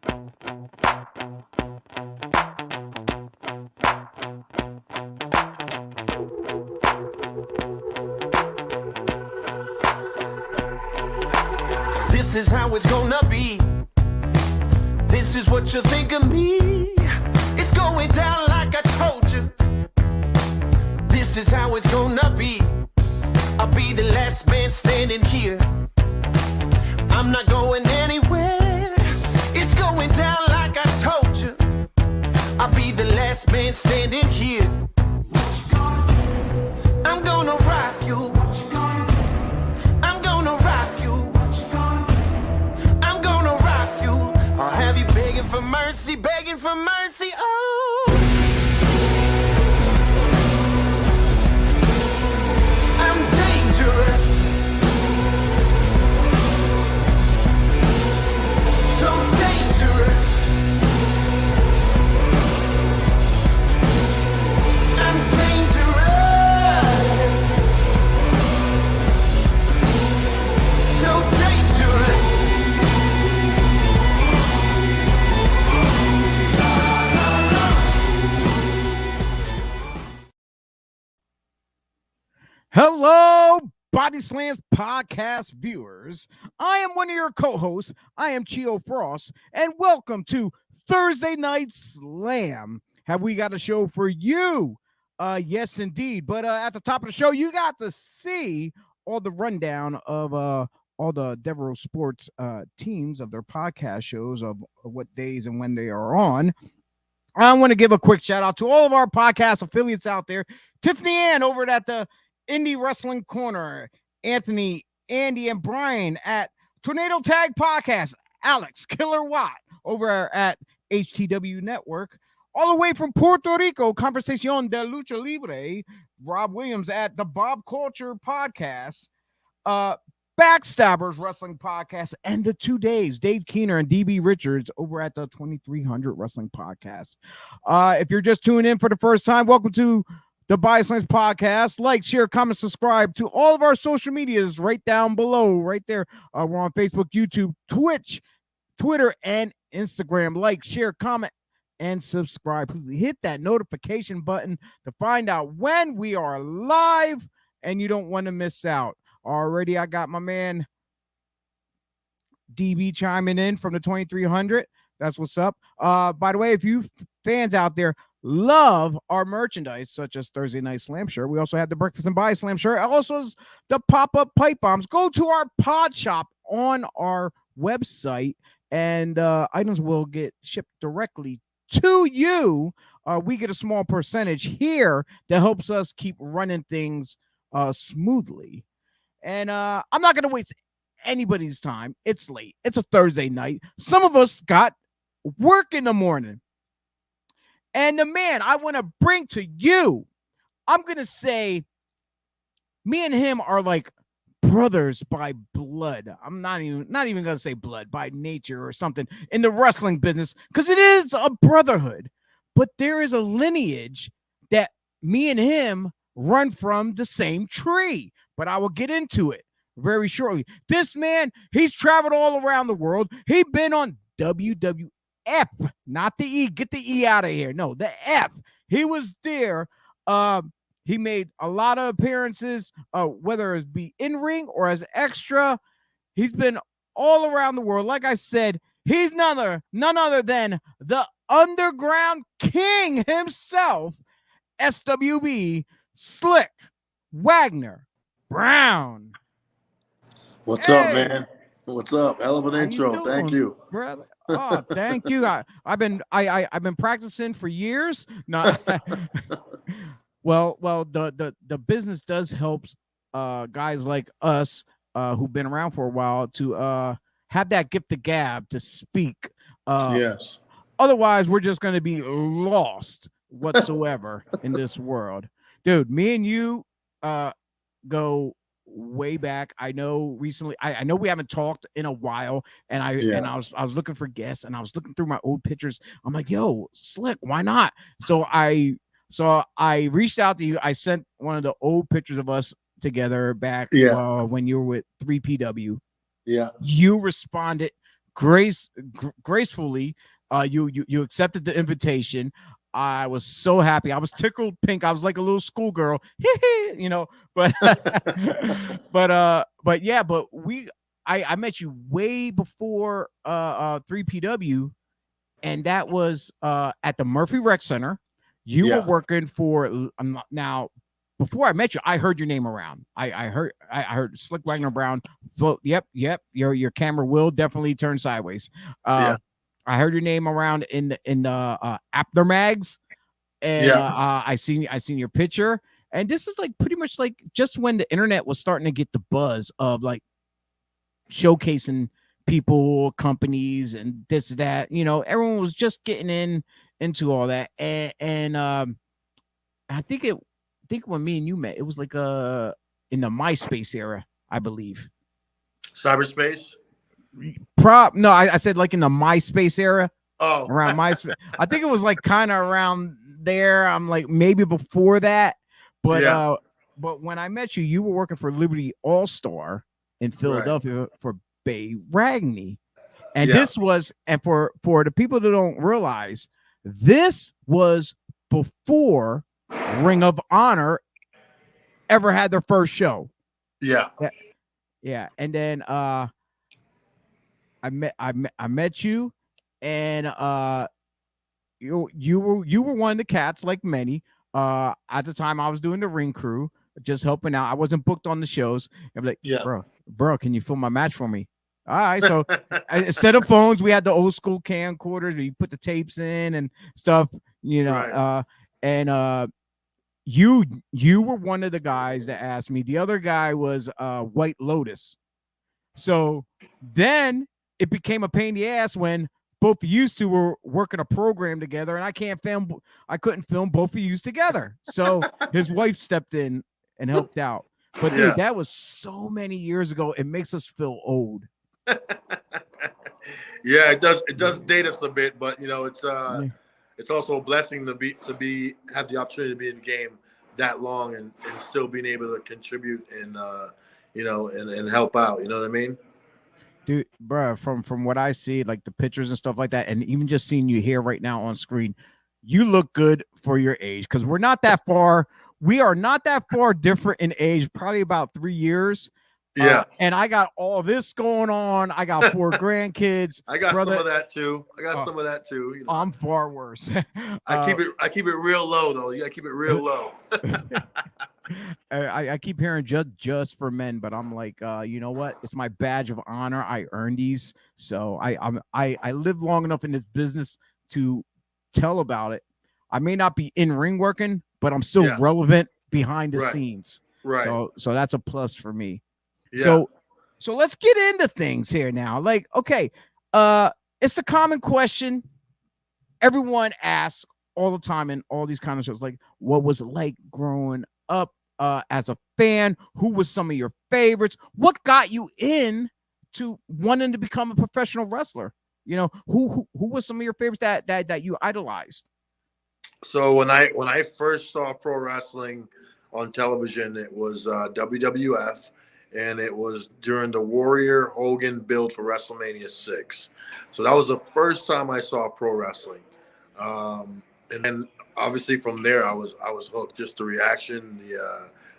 This is how it's gonna be. This is what you think of me. It's going down like I told you. This is how it's gonna be. I'll be the last man standing here. I'm not going anywhere. It's going down like I told you. I'll be the last man standing here. I'm gonna rock you. I'm gonna rock you. I'm gonna rock you. I'll have you begging for mercy, begging for mercy. Oh, I'm dangerous. So dangerous. I'm dangerous. So dangerous. Hello, Body Slams podcast viewers. I am one of your co-hosts. I am Chio Frost, and welcome to Thursday Night Slam. Have we got a show for you? Yes, indeed. But at the top of the show, you got to see all the rundown of all the Devereaux Sports teams of their podcast shows of what days and when they are on. I want to give a quick shout out to all of our podcast affiliates out there. Tiffany Ann over at the Indie Wrestling Corner, Anthony, Andy, and Brian at Tornado Tag Podcast, Alex Killer Watt over at HTW Network, all the way from Puerto Rico, Conversación de Lucha Libre, Rob Williams at the Bob Culture Podcast, Backstabbers Wrestling Podcast, and the 2 days, Dave Keener and DB Richards over at the 2300 Wrestling Podcast. If you're just tuning in for the first time, welcome to the Body Slams podcast. Like, share, comment, subscribe to all of our social medias right down below, right there. We're on Facebook, YouTube, Twitch, Twitter, and Instagram. Like, share, comment, and subscribe. Please hit that notification button to find out when we are live, and you don't want to miss out. Already, I got my man DB chiming in from the 2300. That's what's up. By the way, if you fans out there love our merchandise, such as Thursday Night Slam shirt, we also have the Breakfast and Body Slam shirt, also the pop-up pipe bombs. Go to our pod shop on our website, and items will get shipped directly to you. We get a small percentage here that helps us keep running things smoothly. And I'm not going to waste anybody's time. It's late. It's a Thursday night. Some of us got work in the morning. And the man I want to bring to you, I'm going to say me and him are like brothers by blood. I'm not even going to say blood, by nature or something in the wrestling business, because it is a brotherhood. But there is a lineage that me and him run from the same tree. But I will get into it very shortly. This man, he's traveled all around the world. He's been on WWF, not the E. Get the E out of here. No, the F. He was there. He made a lot of appearances, whether it be in ring or as extra. He's been all around the world. Like I said, he's none other than the Underground King himself, SWB Slyck Wagner Brown. What's up, man? What's up? Hell of an intro. Thank you, brother. Oh, thank you. I've been practicing for years. No, well, the business does help guys like us who've been around for a while to have that gift of gab to speak. Yes. Otherwise, we're just going to be lost whatsoever in this world, dude. Me and you go way back. I know recently. I know we haven't talked in a while, and I was looking for guests, and I was looking through my old pictures. I'm like, yo, Slyck, why not? So I reached out to you. I sent one of the old pictures of us together back when you were with 3PW. Yeah. You responded gracefully, you accepted the invitation. I was so happy. I was tickled pink. I was like a little schoolgirl, you know. But I met you way before 3PW, and that was at the Murphy Rec Center. You were working for now. Before I met you, I heard your name around. I heard Slyck Wagner Brown. Yep. Your camera will definitely turn sideways. I heard your name around in the Apter mags, and I seen your picture. And this is like pretty much like just when the internet was starting to get the buzz of like showcasing people, companies, and this, that. You know, everyone was just getting into all that. And I think when me and you met, it was like in the MySpace era, I believe. Cyberspace? No, I said like in the MySpace era. Oh, around MySpace. I think it was like kind of around there. I'm like maybe before that, but when I met you, you were working for Liberty All Star in Philadelphia for Bay Ragney, and this was, and for the people that don't realize, this was before Ring of Honor ever had their first show. Yeah. And then I met you, and you were one of the cats, like many. At the time I was doing the ring crew, just helping out. I wasn't booked on the shows. I'm like, bro, can you film my match for me? All right. So instead of phones, we had the old school camcorders where you put the tapes in and stuff, you know. And you were one of the guys that asked me. The other guy was White Lotus. So then it became a pain in the ass when both of you two were working a program together, and I couldn't film both of you together. So his wife stepped in and helped out. But dude, that was so many years ago. It makes us feel old. Yeah, it does date us a bit, but you know, it's also a blessing to have the opportunity to be in the game that long and still being able to contribute and you know, and help out. You know what I mean? Dude, bro, from what I see, like the pictures and stuff like that, and even just seeing you here right now on screen, you look good for your age, because we're not that far. We are not that far different in age, probably about 3 years. Yeah. And I got all this going on. I got 4 grandkids. I got some of that too. You know. I'm far worse. I keep it real low though. You gotta keep it real low. I keep hearing just for men, but I'm like, you know what? It's my badge of honor. I earned these, so I live long enough in this business to tell about it. I may not be in ring working, but I'm still relevant behind the scenes. Right. So that's a plus for me. Yeah. So let's get into things here now. Like, okay, it's the common question everyone asks all the time in all these kind of shows. Like, what was it like growing up as a fan? Who was some of your favorites? What got you in to wanting to become a professional wrestler? You know, who was some of your favorites that you idolized? So when I first saw pro wrestling on television, it was WWF. And it was during the Warrior Hogan build for WrestleMania 6. So that was the first time I saw pro wrestling. And then obviously from there I was hooked. Just the reaction,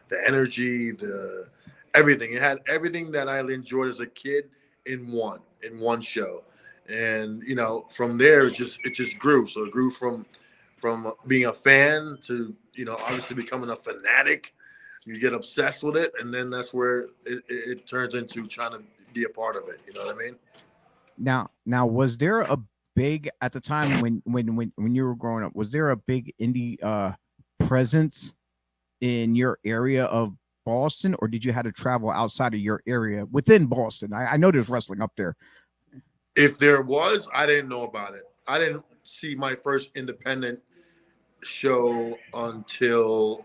the energy, the everything. It had everything that I enjoyed as a kid in one show. And you know, from there it just grew. So it grew from being a fan to, you know, obviously becoming a fanatic. You get obsessed with it, and then that's where it turns into trying to be a part of it. You know what I mean? Now, was there a big, at the time when you were growing up, was there a big indie presence in your area of Boston, or did you have to travel outside of your area within Boston? I know there's wrestling up there. If there was, I didn't know about it. I didn't see my first independent show until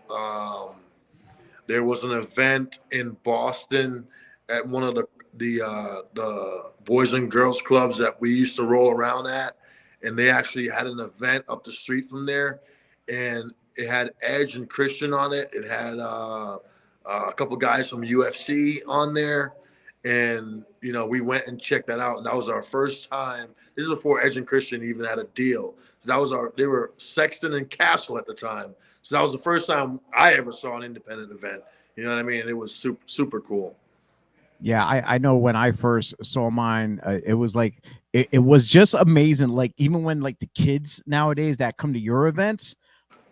there was an event in Boston at one of the boys and girls clubs that we used to roll around at, and they actually had an event up the street from there, and it had Edge and Christian on it. It had a couple guys from UFC on there, And we went and checked that out, and that was our first time. This is before Edge and Christian even had a deal. So that was they were Sexton and Castle at the time. So that was the first time I ever saw an independent event. You know what I mean? It was super, super cool. Yeah, I know when I first saw mine, it was like it was just amazing. Like even when like the kids nowadays that come to your events,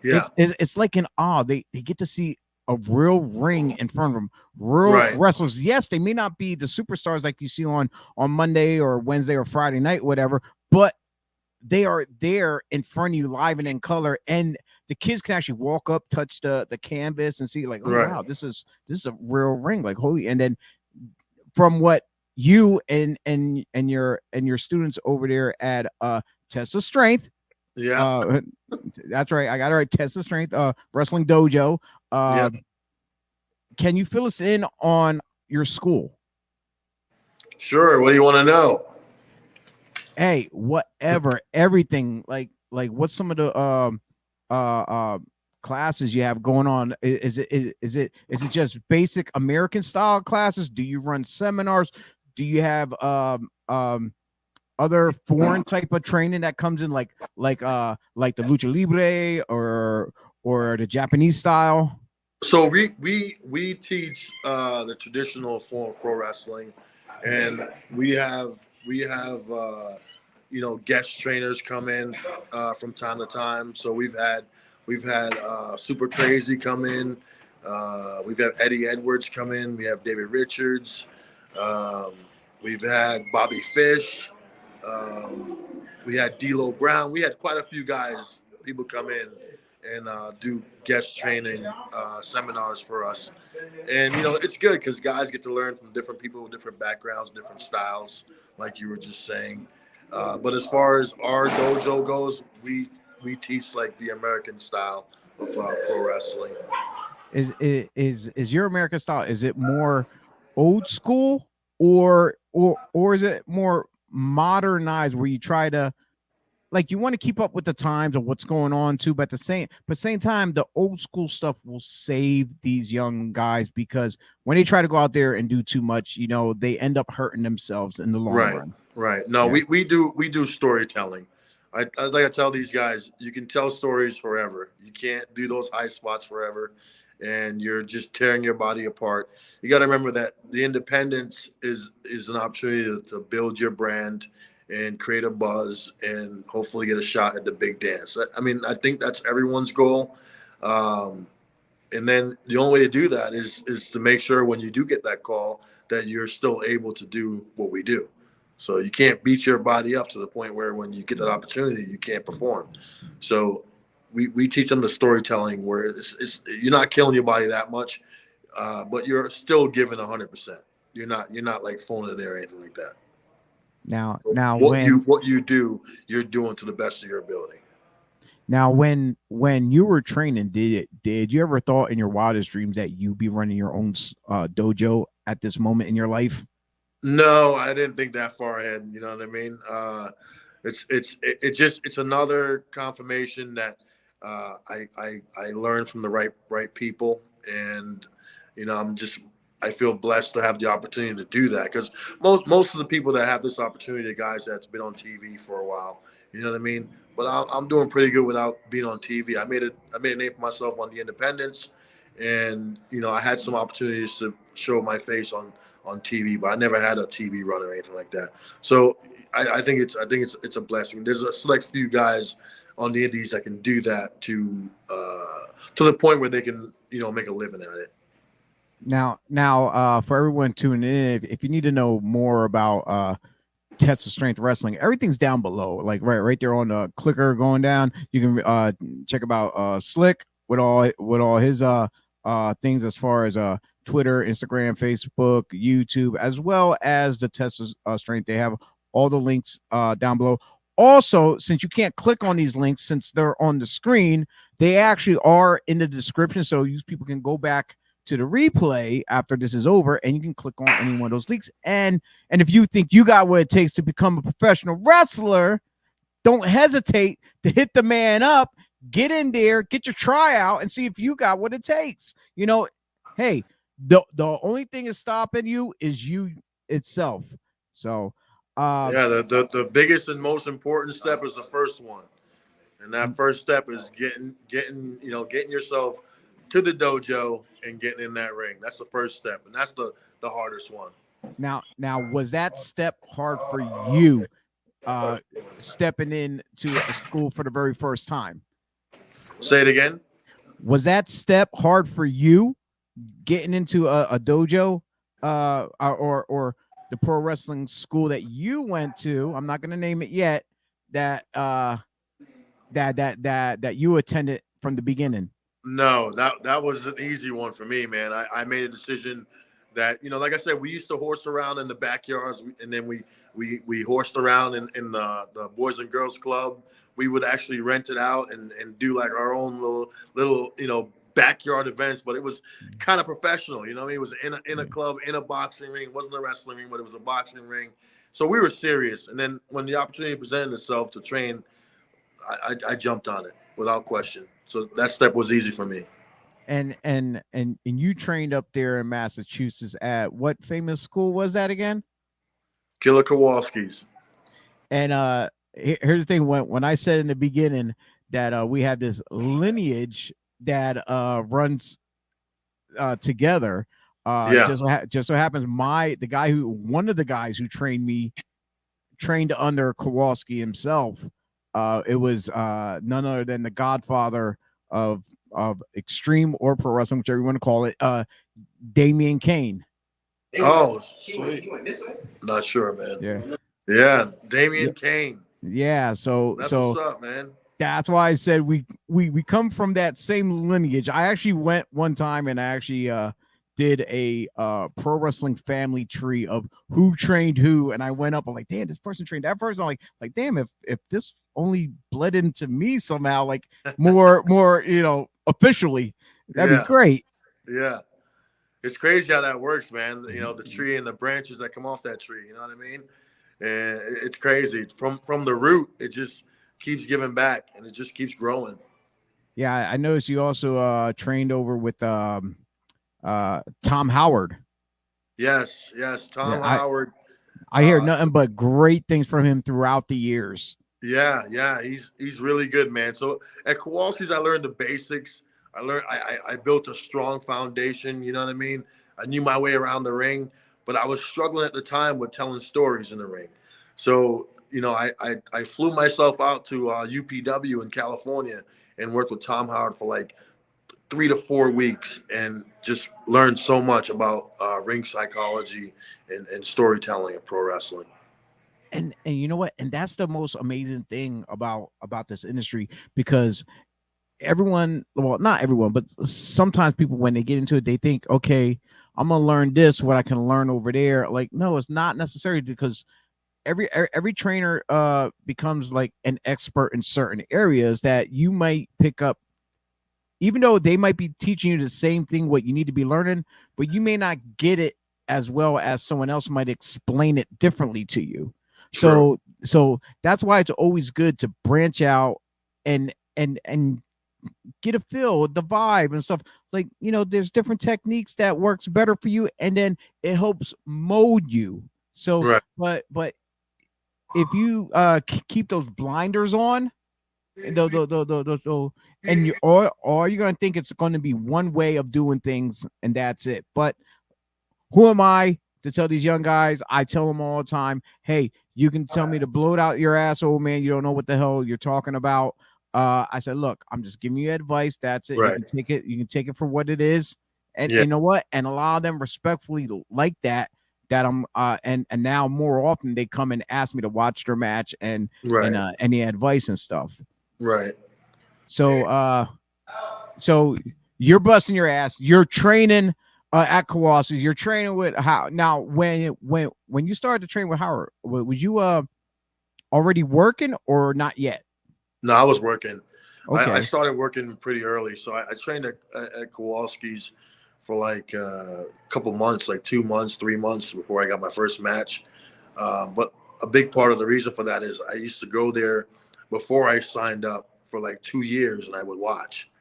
Yeah. it's like an awe. They get to see a real ring in front of them, real Right. wrestlers. Yes, they may not be the superstars like you see on Monday or Wednesday or Friday night, whatever, but they are there in front of you live and in color, and the kids can actually walk up, touch the canvas, and see like, oh Right. wow, this is a real ring, like holy. And then from what you and your students over there at Test of Strength, Yeah. that's right, I got it right, Test of Strength Wrestling Dojo. Yeah. Can you fill us in on your school? Sure. What do you want to know? Hey, whatever, everything. Like what's some of the classes you have going on? Is it just basic American style classes? Do you run seminars? Do you have other foreign type of training that comes in like the lucha libre or the Japanese style? So we teach the traditional form of pro wrestling, and we have guest trainers come in from time to time. So we've had Super Crazy come in. We've had Eddie Edwards come in. We have David Richards. We've had Bobby Fish. We had D'Lo Brown. We had quite a few people come in and do guest training seminars for us. And, it's good because guys get to learn from different people with different backgrounds, different styles, like you were just saying. But as far as our dojo goes, we teach like the American style of pro wrestling. Is your American style, is it more old school or is it more modernized where you try to, like, you want to keep up with the times of what's going on too, but at the same time, the old school stuff will save these young guys, because when they try to go out there and do too much, they end up hurting themselves in the long run. Right. No, yeah. we do storytelling. I like to tell these guys, you can tell stories forever. You can't do those high spots forever, and you're just tearing your body apart. You got to remember that the independence is an opportunity to build your brand and create a buzz and hopefully get a shot at the big dance. I mean, I think that's everyone's goal. And then the only way to do that is to make sure when you do get that call that you're still able to do what we do. So you can't beat your body up to the point where when you get that opportunity, you can't perform. So we teach them the storytelling where it's you're not killing your body that much, but you're still giving 100%. You're not like phoning it in or anything like that. Now, what you do, you're doing to the best of your ability. Now, when you were training, did you ever thought in your wildest dreams that you'd be running your own dojo at this moment in your life? No, I didn't think that far ahead. You know what I mean? It's another confirmation that I learned from the right people, and I feel blessed to have the opportunity to do that, because most of the people that have this opportunity are guys that's been on TV for a while. You know what I mean? But I'm doing pretty good without being on TV. I made a name for myself on the independents, and I had some opportunities to show my face on TV, but I never had a TV run or anything like that. So I think it's a blessing. There's a select few guys on the indies that can do that to the point where they can make a living at it. Now, for everyone tuning in, if you need to know more about Test of Strength Wrestling, everything's down below, like right there on the clicker going down. You can check about Slyck with all his things as far as Twitter, Instagram, Facebook, YouTube, as well as the Test of Strength. They have all the links down below. Also, since you can't click on these links since they're on the screen, they actually are in the description, so people can go back to the replay after this is over, and you can click on any one of those links. And if you think you got what it takes to become a professional wrestler, don't hesitate to hit the man up, get in there, get your tryout, and see if you got what it takes. Hey, the only thing is stopping you is you itself. So, Yeah, the biggest and most important step is the first one, and that first step is getting yourself to the dojo and getting in that ring. That's the first step, and that's the hardest one. now, was that step hard for you? Stepping into a school for the very first time. Say it again. Was that step hard for you getting into a dojo or the pro wrestling school that you went to? I'm not going to name it yet. That that you attended from the beginning. No, that was an easy one for me, man. I made a decision that, like I said, we used to horse around in the backyards, and then we horsed around in the Boys and Girls Club. We would actually rent it out and do like our own little backyard events, but it was kind of professional. You know what I mean? It was in a club, in a boxing ring. It wasn't a wrestling ring, but it was a boxing ring. So we were serious. And then when the opportunity presented itself to train, I jumped on it without question. So that step was easy for me. And you trained up there in Massachusetts at what famous school was that again? Killer Kowalski's. And here's the thing: when I said in the beginning that we have this lineage that runs together, just so happens one of the guys who trained me trained under Kowalski himself. It was none other than the godfather of extreme or pro wrestling, whichever you want to call it, Damian Kane. Oh, sweet. Not sure, man. Yeah, Damian Kane. Yeah, so what's up, man. That's why I said we come from that same lineage. I actually went one time and I actually did a pro wrestling family tree of who trained who, and I went up. I'm like, damn, this person trained that person. I'm like, damn, if this only bled into me somehow, like more officially, that'd be great. Yeah, it's crazy how that works, man. The tree and the branches that come off that tree. You know what I mean? And it's crazy. From the root, it just keeps giving back, and it just keeps growing. Yeah, I noticed you also trained over with Tom Howard. Yes, Tom Howard. I hear nothing but great things from him throughout the years. Yeah, he's really good, man. So at Kowalski's, I learned the basics. I built a strong foundation. You know what I mean? I knew my way around the ring, but I was struggling at the time with telling stories in the ring. So I flew myself out to UPW in California and worked with Tom Howard for like 3 to 4 weeks and just learned so much about ring psychology and storytelling of pro wrestling. And you know what? And that's the most amazing thing about this industry, because everyone, well, not everyone, but sometimes people, when they get into it, they think, okay, I'm gonna learn this, what I can learn over there. Like, no, it's not necessary, because every trainer becomes like an expert in certain areas that you might pick up, even though they might be teaching you the same thing, what you need to be learning, but you may not get it as well as someone else might explain it differently to you. True. So that's why it's always good to branch out and get a feel, the vibe and stuff. Like, there's different techniques that works better for you, and then it helps mold you. So, right. but if you keep those blinders on, and you all you're gonna think it's going to be one way of doing things, and that's it. But who am I to tell these young guys? I tell them all the time, hey, you can tell me to blow it out your ass, old man. You don't know what the hell you're talking about. I said, look, I'm just giving you advice. That's it. Right. You can take it for what it is. And yeah. You know what? And a lot of them respectfully like that I'm and now more often they come and ask me to watch their match and any advice and stuff. Right. So so you're busting your ass. You're training at Kowalski's. You're training with how now when you started to train with Howard, was you already working or not yet? No, I was working. Okay. I started working pretty early. So I trained at Kowalski's for like a couple months, like 2 months, 3 months before I got my first match. But a big part of the reason for that is I used to go there before I signed up for like 2 years, and I would watch.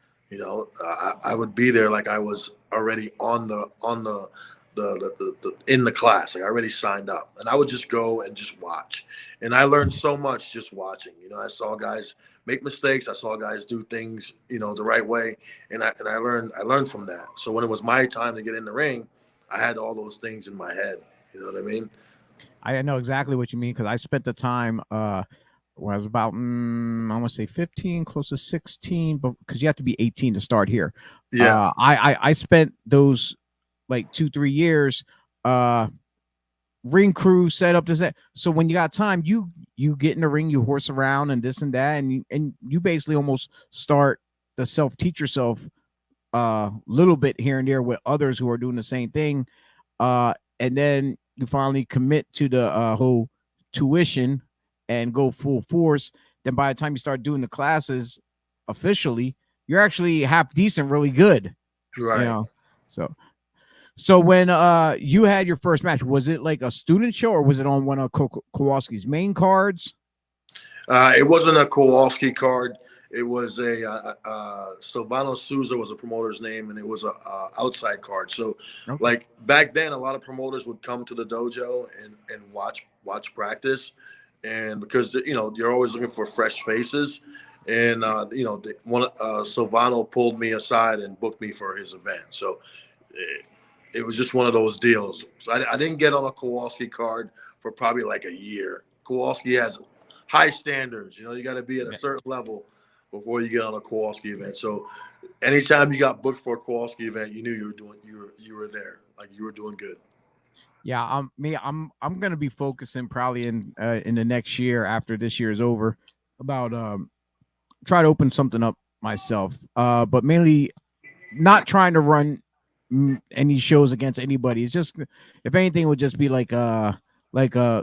I would be there like I was already on the in the class. Like I already signed up, and I would just go and just watch. And I learned so much just watching. I saw guys make mistakes. I saw guys do things, the right way, and I learned from that. So when it was my time to get in the ring, I had all those things in my head. You know what I mean? I know exactly what you mean because I spent the time when I was about I want to say 15, close to 16, but because you have to be 18 to start here. Yeah. I spent those like 2-3 years ring crew set up this that. So when you got time, you get in the ring, you horse around and this and that, and you basically almost start to self-teach yourself little bit here and there with others who are doing the same thing, and then you finally commit to the whole tuition and go full force. Then by the time you start doing the classes officially, you're actually half decent, really good. Right. So when you had your first match, was it like a student show or was it on one of Kowalski's main cards? It wasn't a Kowalski card. It was a Silvano Souza was a promoter's name, and it was a outside card. So, Okay. like back then, a lot of promoters would come to the dojo and watch practice, and because you're always looking for fresh faces, and Silvano pulled me aside and booked me for his event. So, it was just one of those deals. So I didn't get on a Kowalski card for probably like a year. Kowalski has high standards. You got to be at a certain level before you get on a Kowalski event. So anytime you got booked for a Kowalski event, you knew you were there, like you were doing good. Yeah, I'm gonna be focusing probably in the next year after this year is over about try to open something up myself, but mainly not trying to run any shows against anybody. It's just, if anything, it would just be like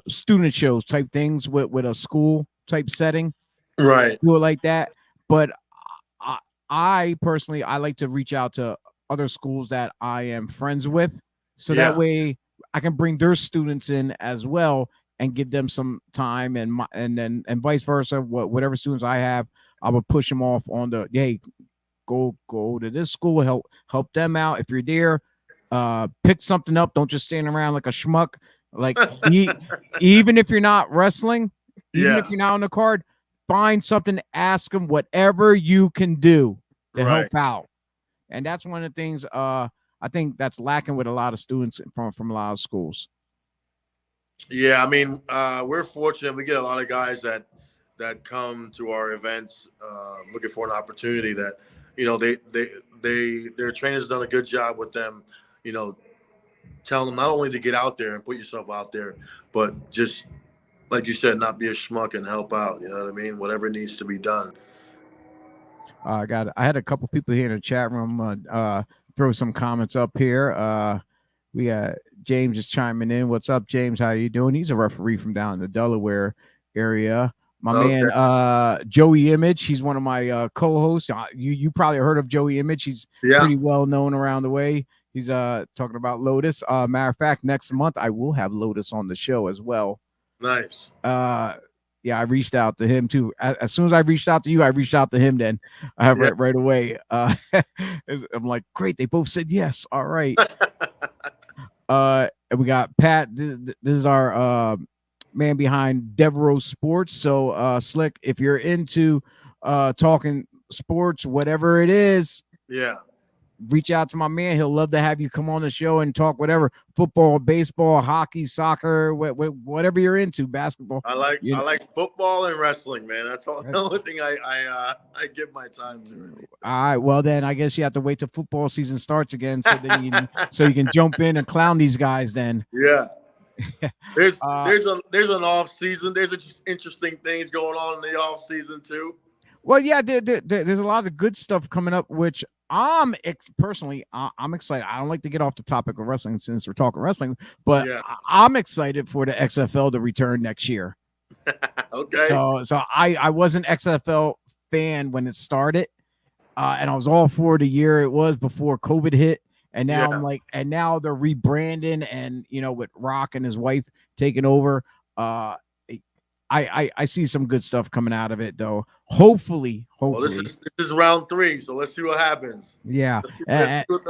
student shows type things with a school type setting. Right. Do it like that. But I personally, I like to reach out to other schools that I am friends with, so that way I can bring their students in as well and give them some time, and vice versa. Whatever students I have, I would push them off on the, hey, go to this school, help them out. If you're there, pick something up. Don't just stand around like a schmuck. Like even if you're not wrestling, even if you're not on the card, find something, ask them whatever you can do to help out. And that's one of the things I think that's lacking with a lot of students from a lot of schools. Yeah, I mean, we're fortunate. We get a lot of guys that come to our events looking for an opportunity that, their trainers done a good job with them, telling them not only to get out there and put yourself out there, but just, like you said, not be a schmuck and help out. You know what I mean? Whatever needs to be done. I had a couple people here in the chat room throw some comments up here. We got James is chiming in. What's up, James? How you doing? He's a referee from down in the Delaware area. My man, Joey Image. He's one of my co-hosts. You probably heard of Joey Image. He's pretty well known around the way. He's talking about Lotus. Matter of fact, next month I will have Lotus on the show as well. Nice. Yeah, I reached out to him too. As soon as I reached out to you, I reached out to him. Then right away. I'm like, great. They both said yes. All right. And we got Pat. This is our man behind Devereaux Sports. So Slyck, if you're into talking sports, whatever it is, reach out to my man. He'll love to have you come on the show and talk whatever, football, baseball, hockey, soccer, whatever you're into, basketball. I like football and wrestling, man. That's the only thing I give my time to. All right, well then I guess you have to wait till football season starts again, so then you can jump in and clown these guys then. Yeah. There's an off season. There's just interesting things going on in the off season too. Well, yeah, there's a lot of good stuff coming up, which I'm excited. I don't like to get off the topic of wrestling since we're talking wrestling, but I'm excited for the XFL to return next year. Okay. So I was an XFL fan when it started, and I was all for the year it was before COVID hit. And now I'm like, and now they're rebranding, and with Rock and his wife taking over. I see some good stuff coming out of it, though. Hopefully. Well, this is round 3, so let's see what happens. Yeah. Let's see what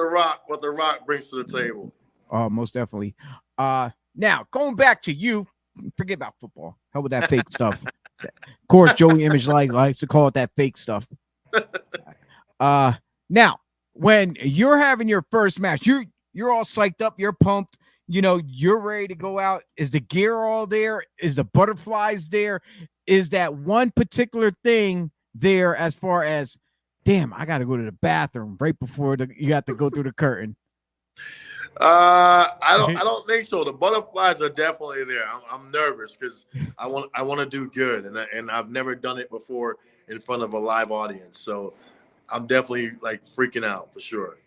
the Rock brings to the table. Most definitely. Now going back to you, forget about football. Hell with that fake stuff. Of course, Joey Image likes to call it that fake stuff. Now when you're having your first match, you're all psyched up, you're pumped, you know, you're ready to go out. Is the gear all there? Is the butterflies there? Is that one particular thing there as far as, damn, I got to go to the bathroom right before you got to go through the curtain? I don't think so. The butterflies are definitely there. I'm nervous because I want to do good, and I've never done it before in front of a live audience. So I'm definitely like freaking out for sure.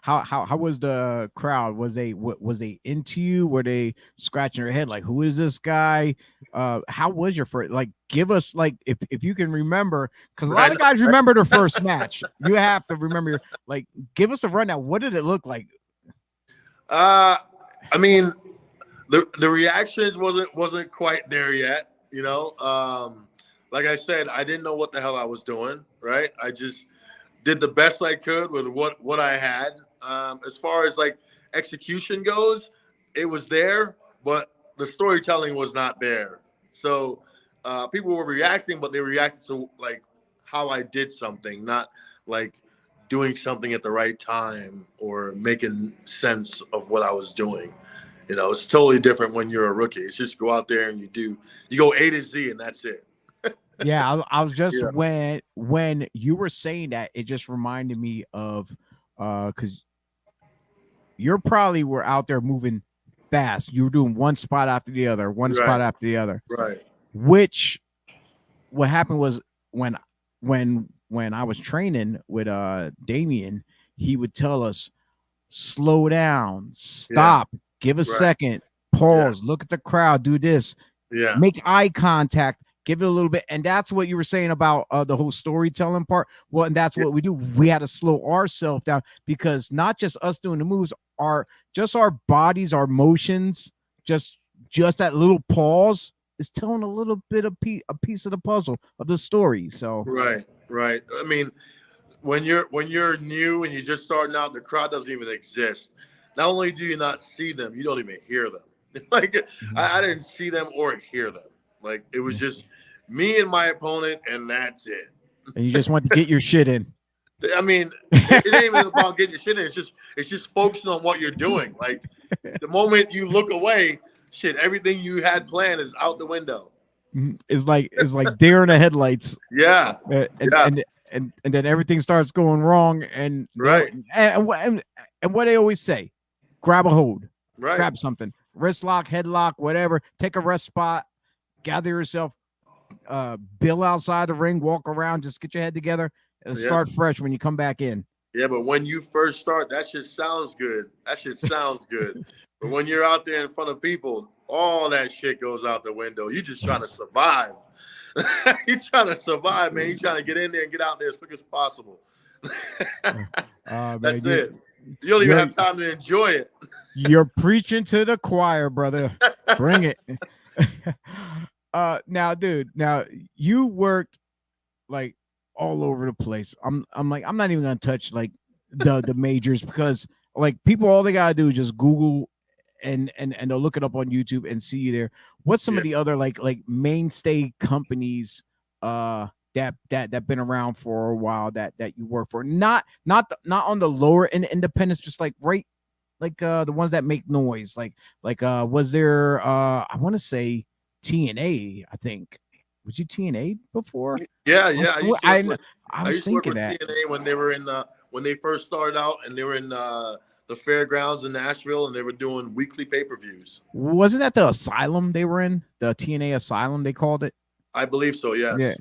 How was the crowd? Was they into you? Were they scratching their head like, who is this guy? How was your first? Like, give us like if you can remember, because a lot of guys remember their first match. You have to remember. Like, give us a rundown. What did it look like? I mean, the reactions wasn't quite there yet. You know, like I said, I didn't know what the hell I was doing. Right, I just did the best I could with what I had. As far as like execution goes, it was there, but the storytelling was not there. So people were reacting, but they reacted to like how I did something, not like doing something at the right time or making sense of what I was doing. You know, it's totally different when you're a rookie. It's just go out there and you go A to Z and that's it. Yeah, I was just when you were saying that, it just reminded me of because you probably were out there moving fast. You were doing one spot after the other, spot after the other. Right. Which what happened was when I was training with Damien, he would tell us, slow down, stop, give a second, pause, look at the crowd, do this, make eye contact. Give it a little bit. And that's what you were saying about the whole storytelling part. Well, and that's what we do. We had to slow ourselves down because not just us doing the moves, our bodies, our motions, just that little pause is telling a little bit of a piece of the puzzle of the story. So right. I mean, when you're new and you're just starting out, the crowd doesn't even exist. Not only do you not see them, you don't even hear them. Like I didn't see them or hear them. Like it was just me and my opponent, and that's it. And you just want to get your shit in. I mean, it ain't even about getting your shit in. It's just focusing on what you're doing. Like the moment you look away, shit, everything you had planned is out the window. It's like deer in the headlights. Yeah. And then everything starts going wrong. And and what they always say, grab a hold, grab something, wrist lock, headlock, whatever. Take a rest spot. Gather yourself, bill outside the ring, walk around, just get your head together and start fresh when you come back in. Yeah, but when you first start, that shit sounds good. But when you're out there in front of people, all that shit goes out the window. You're just trying to survive. You're trying to survive, man. You're trying to get in there and get out there as quick as possible. That's it. You don't even have time to enjoy it. You're preaching to the choir, brother. Bring it. Now, dude, you worked like all over the place. I'm like, I'm not even gonna touch like the majors because like people, all they gotta do is just Google and they'll look it up on YouTube and see you there. What's some of the other like mainstay companies that been around for a while that you work for? Not on the lower end independents, just like the ones that make noise. Like was there I want to say TNA, I think. Was you TNA before? Yeah. I was thinking that TNA when they first started out and they were in the fairgrounds in Nashville and they were doing weekly pay-per-views. Wasn't that the Asylum they were in? The TNA Asylum they called it? I believe so, yes. Yeah.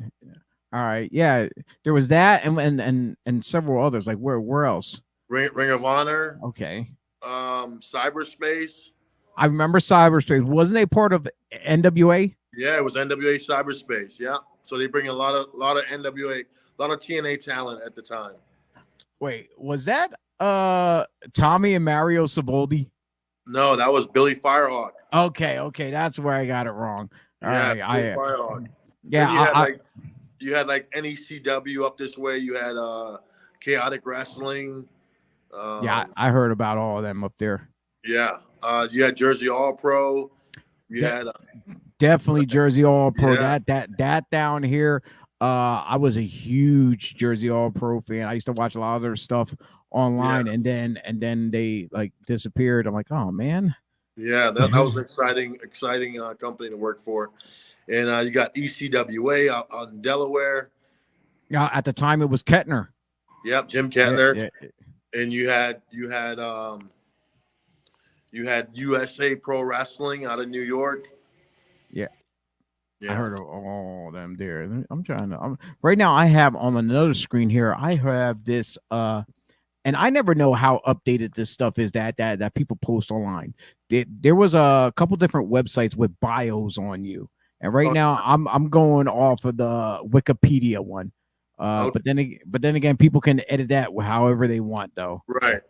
All right. Yeah. There was that and several others. Like where else? Ring of Honor. Okay. Cyberspace. I remember Cyberspace. Wasn't they part of NWA? Yeah, it was NWA Cyberspace. Yeah. So they bring a lot of NWA, a lot of TNA talent at the time. Wait, was that Tommy and Mario Saboldi? No, that was Billy Firehawk. Okay, that's where I got it wrong. All right, Firehawk. Yeah, you had like NECW up this way. You had Chaotic Wrestling. Yeah, I heard about all of them up there. Yeah. You had Jersey All Pro. You had Definitely Jersey All Pro. Yeah. That down here. I was a huge Jersey All Pro fan. I used to watch a lot of their stuff online, and then they like disappeared. I'm like, oh man. Yeah, that was an exciting company to work for. And you got ECWA out in Delaware. Yeah, at the time it was Kettner. Yep, Jim Kettner. Yeah. And you had USA Pro Wrestling out of New York. Yeah. I heard of all them there. I'm trying to. Right now, I have on another screen here. I have this, and I never know how updated this stuff is that people post online. There was a couple different websites with bios on you, and right now I'm going off of the Wikipedia one. But then again, people can edit that however they want, though. Right.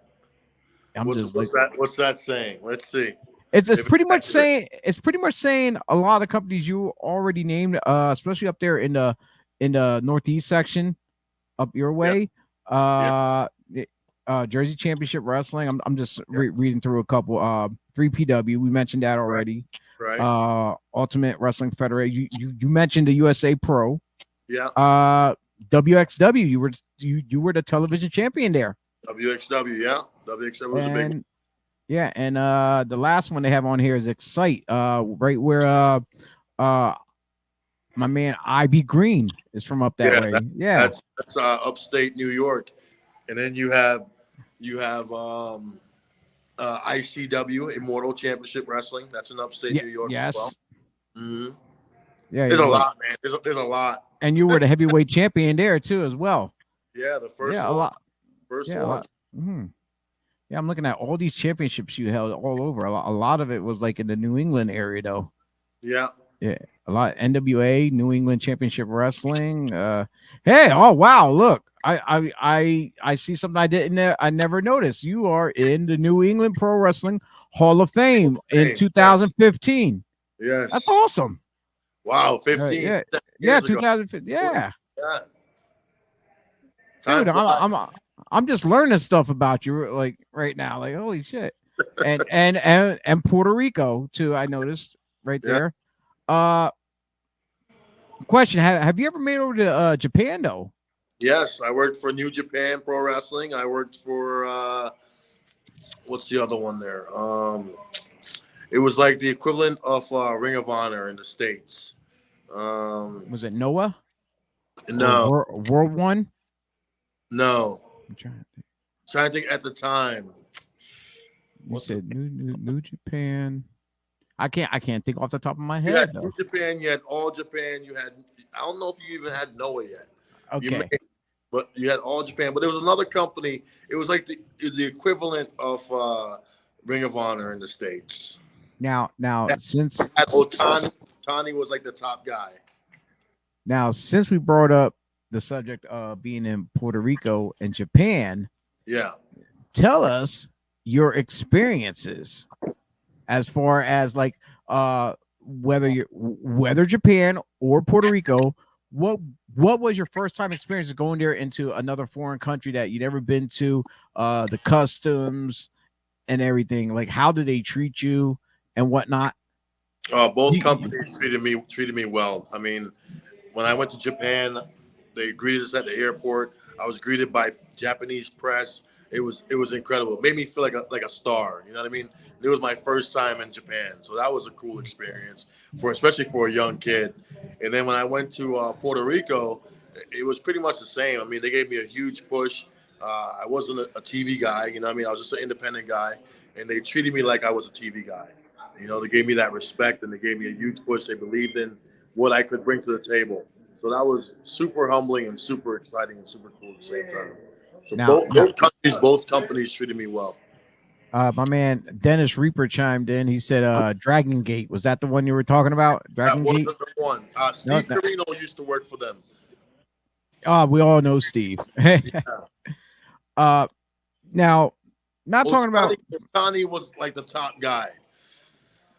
What's that saying? Let's see. It's pretty much saying a lot of companies you already named, especially up there in the Northeast section, up your way. Jersey Championship Wrestling. I'm just reading through a couple. 3PW, we mentioned that already. Right. Ultimate Wrestling Federation. You mentioned the USA Pro. Yeah. WXW. You were the television champion there. WXW. Yeah. WXW was a big one. Yeah, and the last one they have on here is Excite, right where my man IB Green is from up that way. That's upstate New York. And then you have ICW, Immortal Championship Wrestling. That's in upstate New York as well. Mm-hmm. Yeah, there's a lot, man. There's a lot. And you were the heavyweight champion there too as well. Yeah, the first one. A lot. First one. Mm-hmm. Yeah, I'm looking at all these championships you held all over. A lot of it was like in the New England area, though. Yeah. Yeah, a lot. NWA, New England Championship Wrestling. Hey, oh wow! Look, I see something I never noticed. You are in the New England Pro Wrestling Hall of Fame in 2015. Yes, that's awesome. Wow, 15. Yeah, 2015. Yeah. Dude, I'm just learning stuff about you like right now. Like, holy shit. And Puerto Rico too, I noticed right there. Question, have you ever made over to Japan though? Yes, I worked for New Japan Pro Wrestling. I worked for what's the other one there? It was like the equivalent of Ring of Honor in the States. Was it Noah? No. World One? No. I'm trying to think at the time. You said New Japan. I can't think off the top of my head. New Japan, you had All Japan, you had, I don't know if you even had Noah yet. Okay. But you had All Japan. But there was another company. It was like the equivalent of Ring of Honor in the States. Now since Otani was like the top guy. Now, since we brought up the subject of being in Puerto Rico and Japan, tell us your experiences as far as like whether Japan or Puerto Rico. What was your first time experience going there into another foreign country that you'd never been to? The customs and everything. Like, how did they treat you and whatnot? Both companies treated me well. I mean, when I went to Japan, they greeted us at the airport. I was greeted by Japanese press. It was incredible. It made me feel like a star. You know what I mean? It was my first time in Japan, so that was a cool experience especially for a young kid. And then when I went to Puerto Rico, it was pretty much the same. I mean, they gave me a huge push. I wasn't a TV guy. You know what I mean? I was just an independent guy, and they treated me like I was a TV guy. You know, they gave me that respect, and they gave me a huge push. They believed in what I could bring to the table. So that was super humbling and super exciting and super cool at the same time. So both companies treated me well. My man Dennis Reaper chimed in. He said, "Dragon Gate, was that the one you were talking about?" Dragon Gate. That wasn't the one. Steve Carino used to work for them. We all know Steve. Now, not talking about. Tony was like the top guy.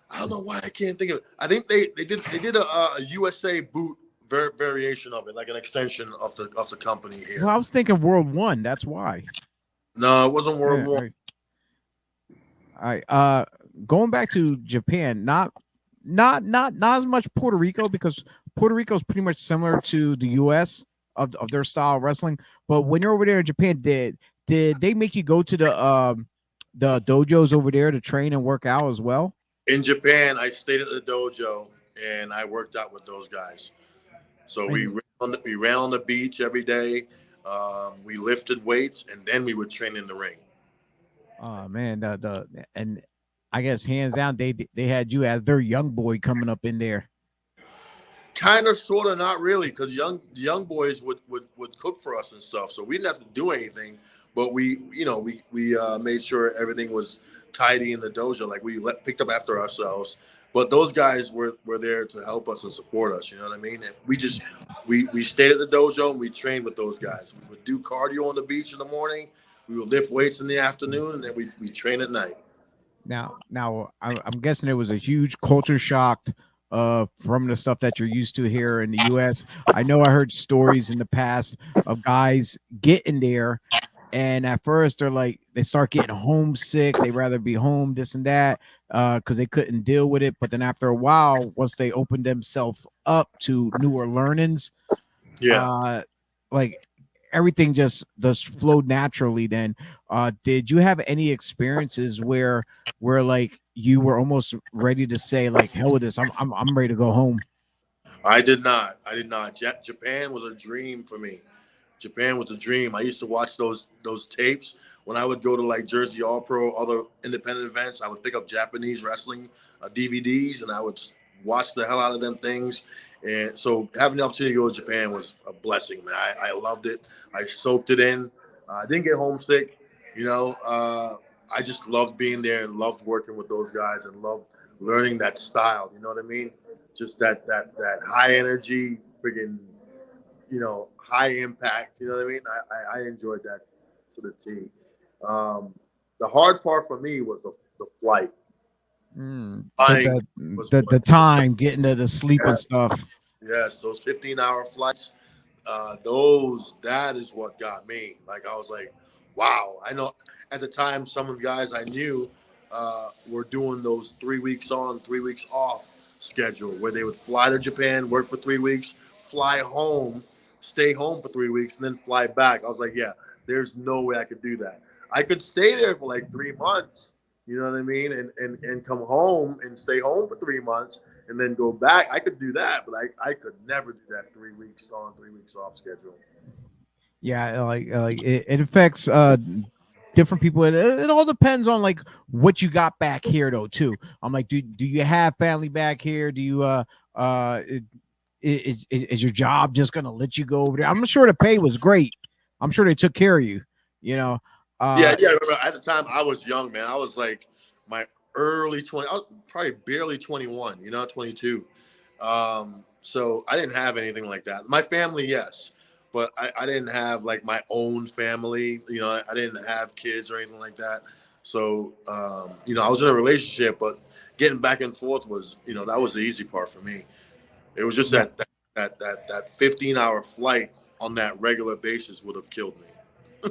I don't know why I can't think of it. I think they did a USA boot variation of it, like an extension of the company here. Well, I was thinking World One. That's why. No, it wasn't World One. right. Going back to Japan, not as much Puerto Rico, because Puerto Rico is pretty much similar to the U.S. of their style of wrestling. But when you're over there in Japan, did they make you go to the dojos over there to train and work out as well? In Japan, I stayed at the dojo and I worked out with those guys. So we ran on the beach every day. We lifted weights, and then we would train in the ring. Oh man, and I guess hands down, they had you as their young boy coming up in there. Kind of, sort of, not really, because young boys would cook for us and stuff, so we didn't have to do anything. But we made sure everything was tidy in the dojo, like we picked up after ourselves. But those guys were there to help us and support us. You know what I mean? And we stayed at the dojo and we trained with those guys. We would do cardio on the beach in the morning. We would lift weights in the afternoon, and then we train at night. Now, I'm guessing it was a huge culture shock from the stuff that you're used to here in the U.S. I know I heard stories in the past of guys getting there, and at first they start getting homesick. They'd rather be home, this and that, because they couldn't deal with it. But then after a while, once they opened themselves up to newer learnings, everything just flowed naturally. Then did you have any experiences where like you were almost ready to say, like, hell with this, I'm ready to go home? I did not. Japan was a dream for me. Japan was a dream. I used to watch those tapes when I would go to like Jersey All Pro, other independent events. I would pick up Japanese wrestling DVDs, and I would watch the hell out of them things. And so having the opportunity to go to Japan was a blessing, man. I loved it. I soaked it in. I didn't get homesick. I just loved being there and loved working with those guys and loved learning that style. You know what I mean? Just that high energy, friggin', high impact. You know what I mean? I enjoyed that to the T. The hard part for me was the flight. The time getting to the sleep and stuff. Yes, those 15-hour flights. That is what got me. Like, I was like, wow. I know at the time some of the guys I knew were doing those 3 weeks on, 3 weeks off schedule, where they would fly to Japan, work for 3 weeks, fly home, stay home for 3 weeks, and then fly back. I was like, yeah, there's no way I could do that. I could stay there for like 3 months, you know what I mean, and come home and stay home for 3 months and then go back. I could do that, but I could never do that 3 weeks on, 3 weeks off schedule. Yeah, like it affects different people. It all depends on like what you got back here though too. I'm like, do you have family back here? Do you is your job just gonna let you go over there? I'm sure the pay was great. I'm sure they took care of you. Yeah. Remember, at the time I was young, man. I was like my early 20s. I was probably barely 21. 22. So I didn't have anything like that. My family, yes. But I didn't have like my own family. I didn't have kids or anything like that. So, I was in a relationship, but getting back and forth was, that was the easy part for me. It was just that 15-hour flight on that regular basis would have killed me.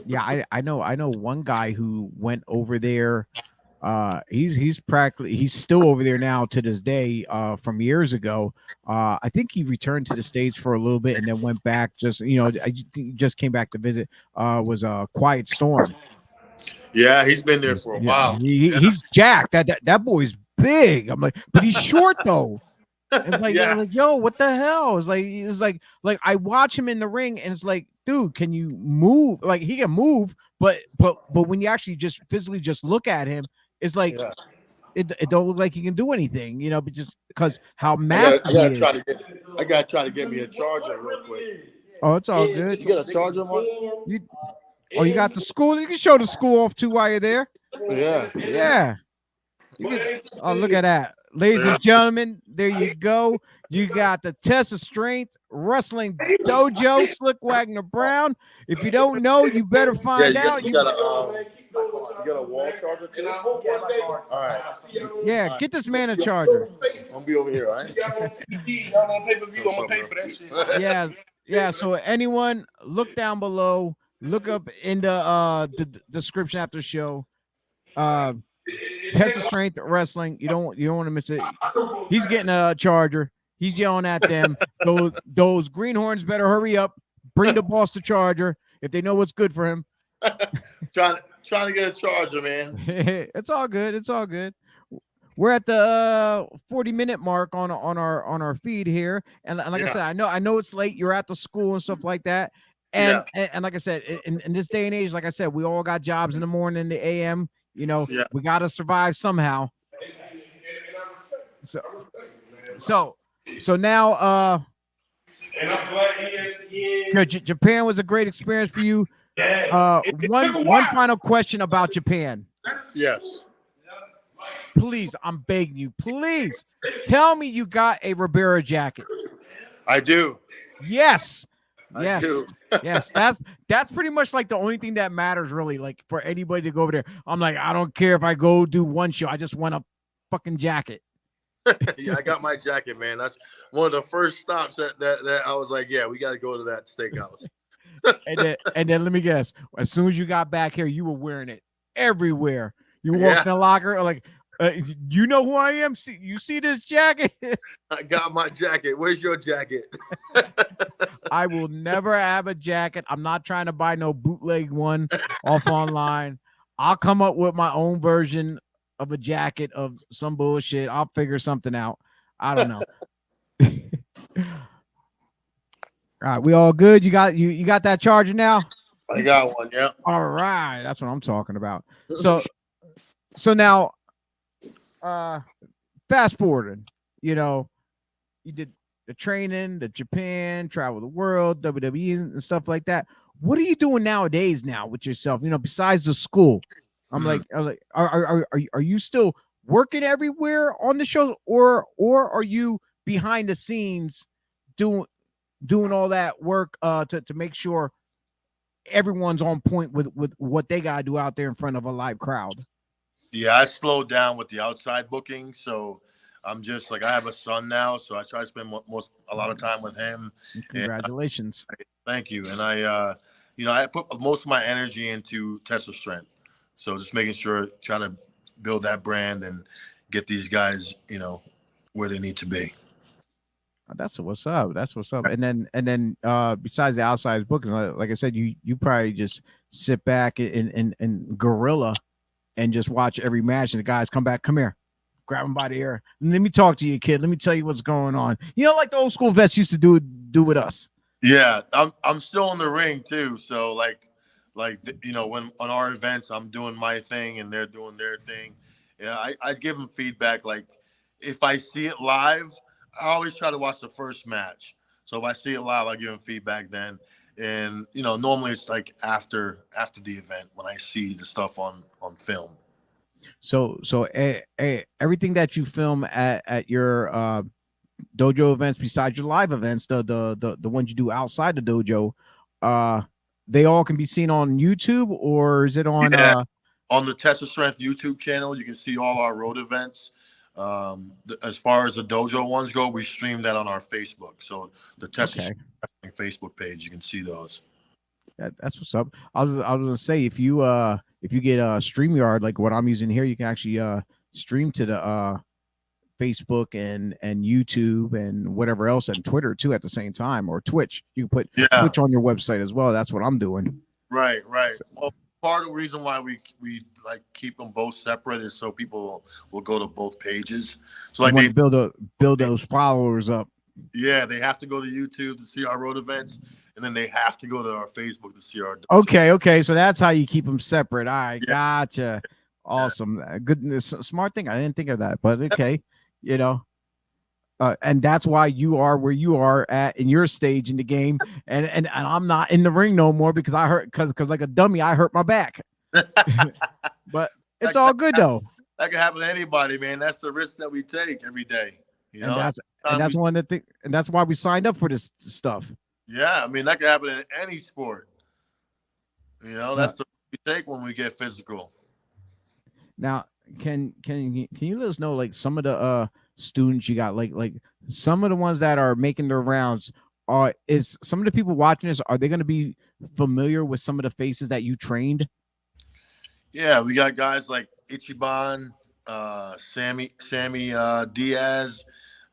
Yeah, I know one guy who went over there. He's still over there now to this day, from years ago. I think he returned to the States for a little bit and then went back. I just came back to visit. Was a Quiet Storm. Yeah, he's been there for a while. He's jacked. That boy's big. I'm like, but he's short though. It's like, I'm like, yo, what the hell? It's like I watch him in the ring and it's like, dude, can you move? Like, he can move, but when you actually just physically just look at him, it's like it don't look like he can do anything, but just because how massive he is. I gotta try to get me a charger real quick. Oh, it's all good. You got a charger, Mark? You got the school. You can show the school off too while you're there. Yeah. Look at that. Ladies and gentlemen, there you go. You got the test of strength wrestling dojo, Slyck Wagner Brown. If you don't know, you better find out. You got a wall charger too? All right. Yeah, get this man a charger. I'm gonna be over here, all right? I'm gonna pay for that shit. Yeah. So anyone, look down below. Look up in the description after the show. Test of strength wrestling. You don't want to miss it. He's getting a charger. He's yelling at them. Those greenhorns better hurry up. Bring the boss the charger if they know what's good for him. trying to get a charger, man. It's all good. It's all good. We're at the 40-minute mark on our feed here, and like I said, I know it's late. You're at the school and stuff like that, and like I said, in this day and age, like I said, we all got jobs in the morning, the AM. You know, we got to survive somehow. So now, and I'm glad ESPN. Japan was a great experience for you. One final question about Japan. Yes. Please, I'm begging you. Please tell me you got a Ribera jacket. I do. Yes. I do. Yes. That's pretty much like the only thing that matters, really. Like for anybody to go over there, I'm like, I don't care if I go do one show. I just want a fucking jacket. Yeah, I got my jacket, man. That's one of the first stops that I was like, yeah, we got to go to that steakhouse. and then let me guess. As soon as you got back here, you were wearing it everywhere. You walked in the locker like, you know who I am? You see this jacket? I got my jacket. Where's your jacket? I will never have a jacket. I'm not trying to buy no bootleg one off online. I'll come up with my own version of a jacket of some bullshit. I'll figure something out. I don't know. All right, we all good? You got that charger now? I got one, yeah. All right, that's what I'm talking about. So now, fast forwarding, you did the training, the Japan, travel the world, WWE and stuff like that. What are you doing nowadays now with yourself? Besides the school, I'm like, are you still working everywhere on the shows, or are you behind the scenes doing all that work to make sure everyone's on point with what they gotta do out there in front of a live crowd? Yeah, I slowed down with the outside booking, so I'm just like, I have a son now, so I try to spend a lot of time with him. Congratulations! Thank you. And I put most of my energy into Test of Strength, so just making sure, trying to build that brand and get these guys, where they need to be. That's what's up. That's what's up. And then besides the outside booking, like I said, you probably just sit back and gorilla and just watch every match, and the guys come back, come here, grab him by the ear. Let me talk to you, kid. Let me tell you what's going on. Like the old school vets used to do with us. Yeah, I'm still in the ring too. So like when on our events, I'm doing my thing and they're doing their thing. Yeah, I give them feedback. Like if I see it live, I always try to watch the first match. So if I see it live, I give them feedback then. And normally it's like after the event when I see the stuff on film. So everything that you film at your dojo events, besides your live events, the ones you do outside the dojo, they all can be seen on YouTube, or is it on on the Test of Strength YouTube channel? You can see all our road events. As far as the dojo ones go, we stream that on our Facebook. So the Test of Strength Facebook page, you can see those. That's what's up. I was gonna say, if you get a StreamYard like what I'm using here, you can actually stream to the Facebook and YouTube and whatever else, and Twitter too at the same time, or Twitch. You can put Twitch on your website as well. That's what I'm doing. Right. So, well, part of the reason why we like keep them both separate is so people will go to both pages. So like they build those followers up. Yeah, they have to go to YouTube to see our road events, and then they have to go to our Facebook to see our. Okay. So that's how you keep them separate. All right, gotcha. Awesome. Goodness, smart thing. I didn't think of that, but okay. And that's why you are where you are at in your stage in the game, and I'm not in the ring no more because I hurt because like a dummy I hurt my back. But it's all good though. That can happen to anybody, man. That's the risk that we take every day. And that's one of the things, and that's why we signed up for this stuff. Yeah, I mean that can happen in any sport. That's the risk we take when we get physical. Now, can you let us know like some of the students you got, like some of the ones that are making their rounds, is some of the people watching this, are they going to be familiar with some of the faces that you trained? Yeah, we got guys like Ichiban, Sammy Diaz,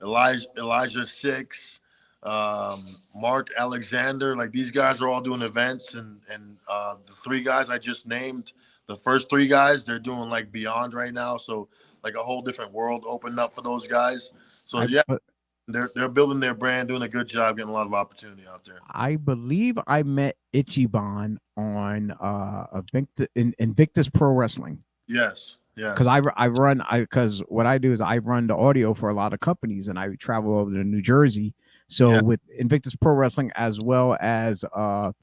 Elijah Six, Mark Alexander. Like these guys are all doing events, and the three guys I just named, the first three guys, they're doing like Beyond right now. So like a whole different world opened up for those guys. So they're building their brand, doing a good job, getting a lot of opportunity out there. I believe I met Ichiban on Invictus Pro Wrestling. Yes. Yeah. Because what I do is I run the audio for a lot of companies, and I travel over to New Jersey. So with Invictus Pro Wrestling as well as Pro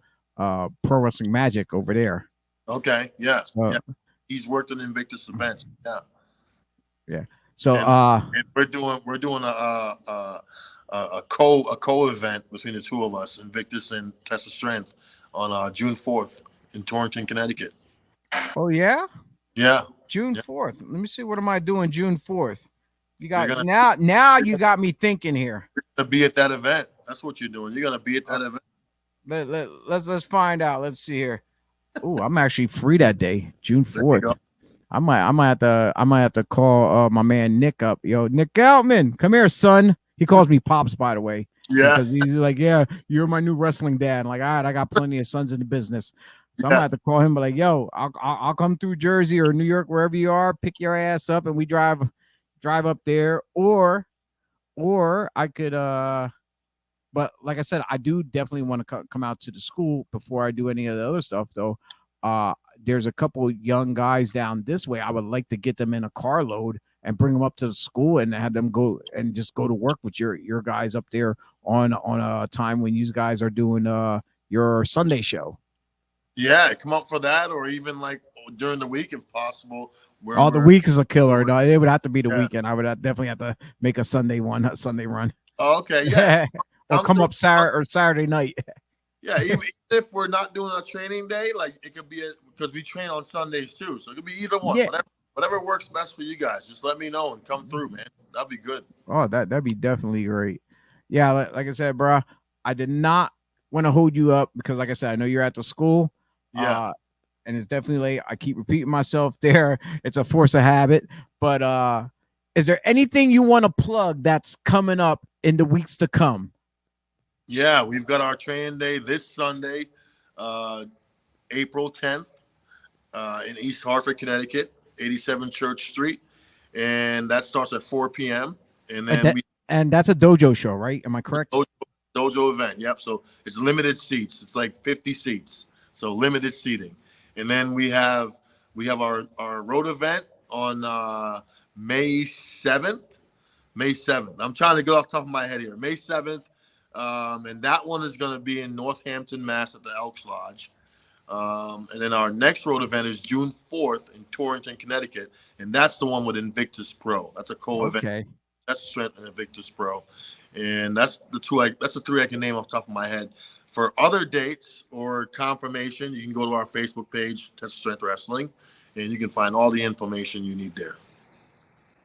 Wrestling Magic over there. Okay. Yeah. So, he's worked on Invictus events. Yeah. Yeah. So and we're doing a co event between the two of us, Invictus and Test of Strength, on June 4th in Torrington, Connecticut. Oh yeah. Yeah. June 4th. Let me see. What am I doing June 4th? You got now you got me thinking here. You're gonna be at that event. That's what you're doing. You're gonna be at that event. Let's find out. Let's see here. Oh, I'm actually free that day, June 4th. I might have to call my man Nick up. Yo, Nick Outman, come here, son. He calls me Pops, by the way. Yeah. Because he's like, yeah, you're my new wrestling dad. I'm like, all right, I got plenty of sons in the business. So I'm gonna have to call him, but like, yo, I'll come through Jersey or New York, wherever you are, pick your ass up, and we drive up there, or I could but like I said, I do definitely want to come out to the school before I do any of the other stuff, though. There's a couple young guys down this way. I would like to get them in a carload and bring them up to the school and have them go to work with your guys up there on a time when you guys are doing your Sunday show. Yeah, come up for that, or even like during the week if possible. The week is a killer. No, it would have to be the weekend. I would definitely have to make a Sunday run. Oh, okay, yeah. Or come up Saturday night. Yeah, even if we're not doing a training day, like it could be because we train on Sundays too, so it could be either one. Yeah. Whatever works best for you guys. Just let me know and come through, man. That'd be good. Oh, that'd be definitely great. Yeah, like I said, bro, I did not want to hold you up because, like I said, I know you're at the school. Yeah. And it's definitely late. I keep repeating myself there. It's a force of habit. But is there anything you want to plug that's coming up in the weeks to come? Yeah, we've got our training day this Sunday, April 10th, in East Hartford, Connecticut, 87 Church Street. And that starts at 4 p.m. And that's a dojo show, right? Am I correct? Dojo event. Yep. So it's limited seats. It's like 50 seats. So limited seating. And then we have our road event on May 7th. I'm trying to get off the top of my head here. May 7th. And that one is going to be in Northampton, Mass. at the Elks Lodge. And then our next road event is June 4th in Torrington, Connecticut. And that's the one with Invictus Pro. That's a co-event. Okay. That's Strength and Invictus Pro. And that's the three I can name off the top of my head. For other dates or confirmation, you can go to our Facebook page, Test of Strength Wrestling, and you can find all the information you need there.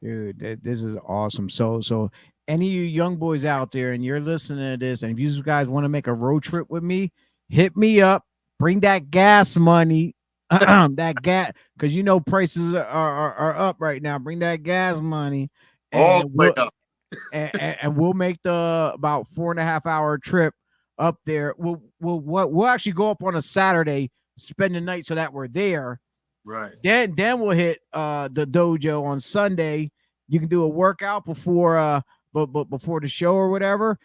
Dude, this is awesome. So any of you young boys out there and you're listening to this, and if you guys want to make a road trip with me, hit me up. Bring that gas money. That gas, because you know prices are up right now. Bring that gas money. And we'll make the about 4.5 hour trip up there. We'll actually go up on a Saturday, spend the night so that we're there. Right. Then we'll hit the dojo on Sunday. You can do a workout before the show or whatever,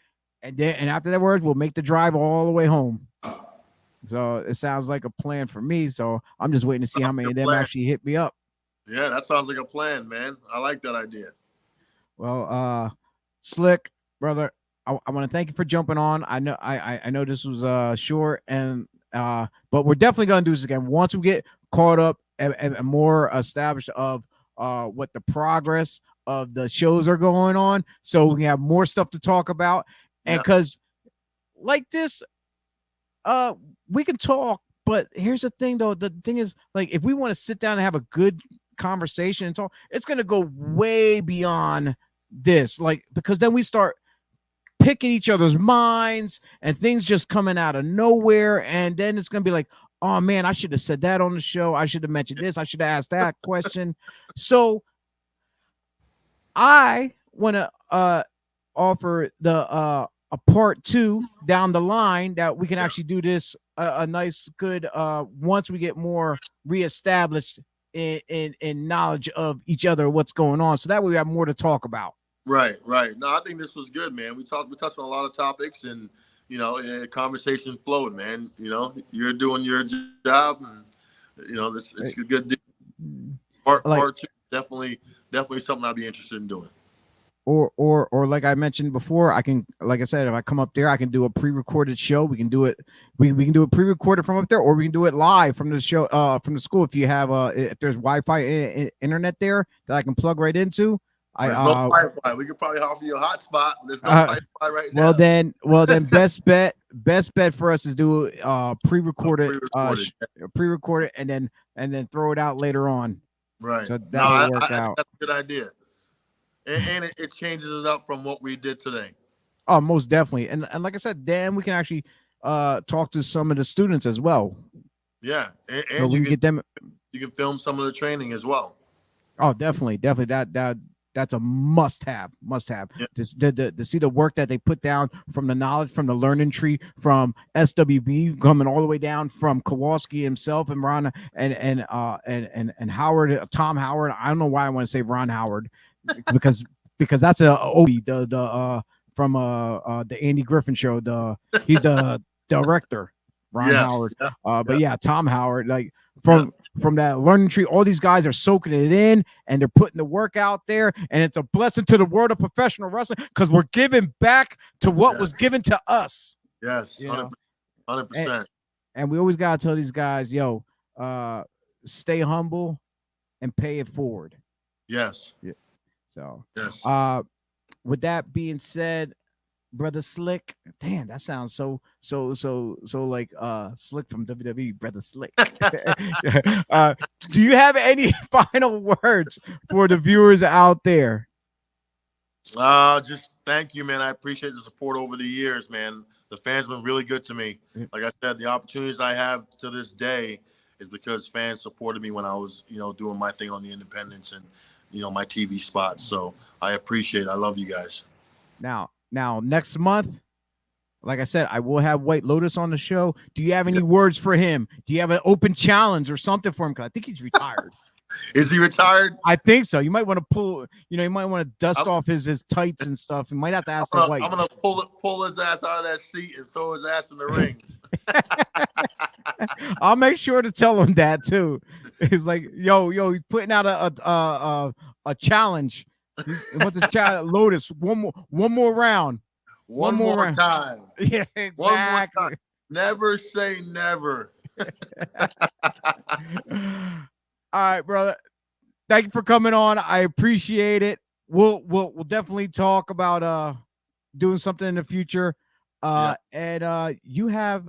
and after that we'll make the drive all the way home. So it sounds like a plan for me. So I'm just waiting to see how many of them actually hit me up. Yeah, that sounds like a plan, man. I like that idea. Well, Slyck, brother, I want to thank you for jumping on. I know this was short, and but we're definitely gonna do this again once we get caught up and more established of what the progress of the shows are going on, so we can have more stuff to talk about. And because like this, we can talk, but here's the thing though. The thing is, like, if we want to sit down and have a good conversation and talk, it's gonna go way beyond this, like, because then we start picking each other's minds and things just coming out of nowhere, and then it's gonna be like, oh man, I should have said that on the show, I should have mentioned this, I should have asked that question. So I want to offer the a part 2 down the line that we can actually do this a nice good once we get more reestablished in knowledge of each other, what's going on, so that way we have more to talk about. Right. No, I think this was good, man. We touched on a lot of topics, and the conversation flowed, man. You're doing your job, and it's a good deal. Part 2, definitely something I'd be interested in doing. Or like I mentioned before, I can, like I said, if I come up there, I can do a pre-recorded show. We can do it. We can do it pre-recorded from up there, or we can do it live from the show, from the school. If you have if there's Wi-Fi internet there that I can plug right into. There's no Wi-Fi. We could probably offer you a hotspot. There's no Wi-Fi right now. Well then, best bet for us is do pre-recorded, and then throw it out later on. Right. So that will work out. That's a good idea. And it changes it up from what we did today. Oh, most definitely. And like I said, Dan, we can actually talk to some of the students as well. Yeah, and so we can get them. You can film some of the training as well. Oh, definitely. That's a must-have. Yeah. To see the work that they put down, from the knowledge, from the learning tree, from SWB coming all the way down from Kowalski himself and Ron and Howard, Tom Howard. I don't know why I want to say Ron Howard, because that's a Obi, the from the Andy Griffin show. He's the director, Ron Howard. But Tom Howard, like from that learning tree, all these guys are soaking it in, and they're putting the work out there, and it's a blessing to the world of professional wrestling, because we're giving back to what was given to us. Yes, 100%. And we always gotta tell these guys, stay humble and pay it forward. Yes. Yeah. So yes. With that being said, Brother Slyck, damn, that sounds so like Slyck from WWE, Brother Slyck. Do you have any final words for the viewers out there? Just thank you, man. I appreciate the support over the years, man. The fans have been really good to me. Like I said, the opportunities I have to this day is because fans supported me when I was, doing my thing on the independents and, my TV spots. So I appreciate it. I love you guys. Now, next month, like I said, I will have White Lotus on the show. Do you have any words for him? Do you have an open challenge or something for him? Because I think he's retired. Is he retired? I think so. You might want to pull, you might want to dust off his tights and stuff. You might have to ask the White. I'm going to pull his ass out of that seat and throw his ass in the ring. I'll make sure to tell him that too. It's like, yo, he's putting out a challenge. What's the challenge? Lotus, one more round. One more time. Yeah, exactly. One more time. Never say never. All right, brother. Thank you for coming on. I appreciate it. We'll definitely talk about doing something in the future. And you have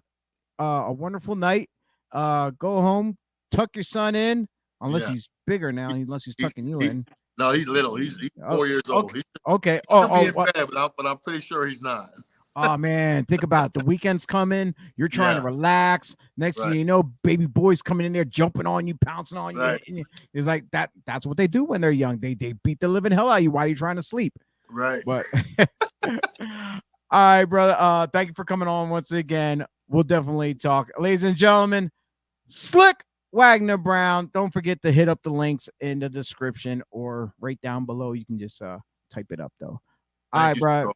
a wonderful night. Go home, tuck your son in, unless he's bigger now, unless he's tucking you in. No, he's little. He's 4 years old. Okay. But I'm pretty sure he's not. Oh man, think about it. The weekend's coming. You're trying to relax. Next thing you know, baby boy's coming in there, jumping on you, pouncing on you. It's like that. That's what they do when they're young. They beat the living hell out of you while you're trying to sleep. Right. But all right, brother. Thank you for coming on once again. We'll definitely talk, ladies and gentlemen. Slyck Wagner Brown. Don't forget to hit up the links in the description or right down below. You can just type it up though. All right, bro.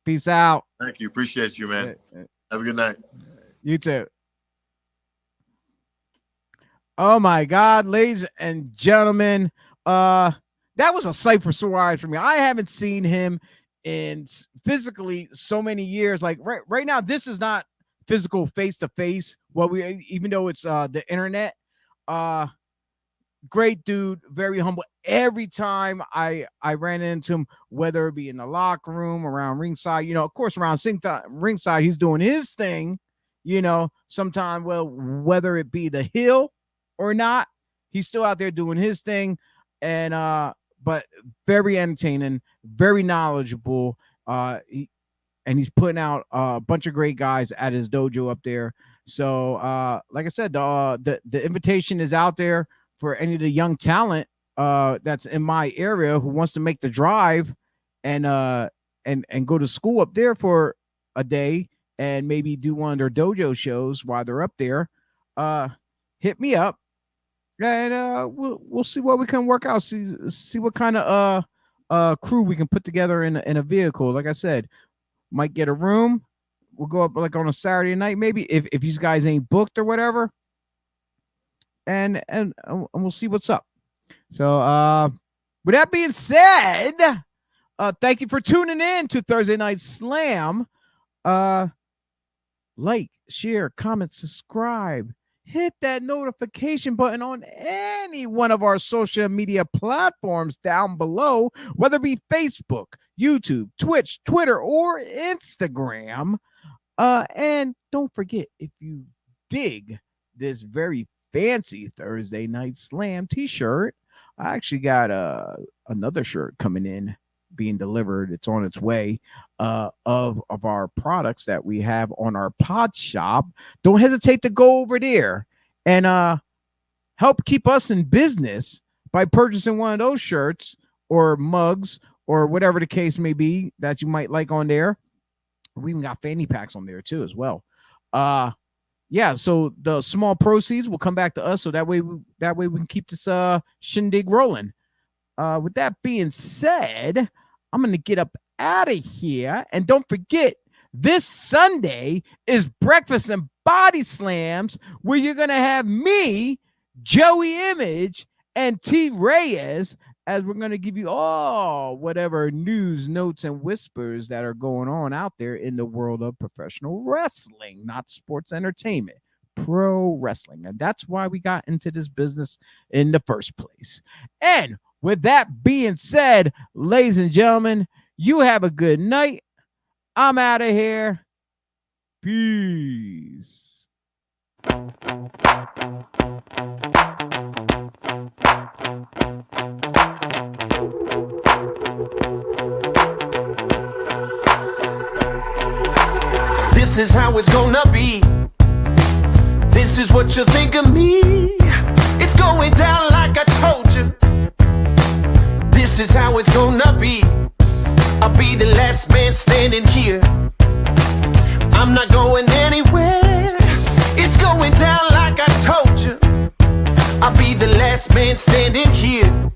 Peace out. Thank you. Appreciate you, man. Have a good night. You too. Oh my God, ladies and gentlemen. That was a sight for sore eyes for me. I haven't seen him in physically so many years. Like right now, this is not physical face to face. Well, even though it's the internet. Great dude, very humble. Every time I ran into him, whether it be in the locker room, around ringside, of course, around ringside, he's doing his thing, sometime, whether it be the heel or not, he's still out there doing his thing. And, but very entertaining, very knowledgeable. And he's putting out a bunch of great guys at his dojo up there. So, like I said, the invitation is out there for any of the young talent that's in my area who wants to make the drive and go to school up there for a day and maybe do one of their dojo shows while they're up there, hit me up and we'll see what we can work out. See what kind of crew we can put together in a vehicle. Like I said, might get a room. We'll go up like on a Saturday night, maybe if you guys ain't booked or whatever, and we'll see what's up. So with that being said, thank you for tuning in to Thursday Night Slam. Like, share, comment, subscribe, hit that notification button on any one of our social media platforms down below, whether it be Facebook, YouTube, Twitch, Twitter, or Instagram. And don't forget, if you dig this very fancy Thursday Night Slam t-shirt, I actually got another shirt coming in, being delivered. It's on its way, of our products that we have on our pod shop. Don't hesitate to go over there and help keep us in business by purchasing one of those shirts or mugs or whatever the case may be that you might like on there. We even got fanny packs on there too as well. Yeah, so the small proceeds will come back to us, so that way we can keep this shindig rolling. With that being said, I'm gonna get up out of here, and don't forget, this Sunday is Breakfast and Body Slams, where you're gonna have me, Joey Image, and T Reyes, as we're gonna give you all whatever news, notes, and whispers that are going on out there in the world of professional wrestling, not sports entertainment, pro wrestling. And that's why we got into this business in the first place. And with that being said, ladies and gentlemen, you have a good night. I'm out of here. Peace. This is how it's gonna be. This is what you think of me. It's going down like I told you. This is how it's gonna be. I'll be the last man standing here. I'm not going anywhere. It's going down like I told you. I'll be the last man standing here.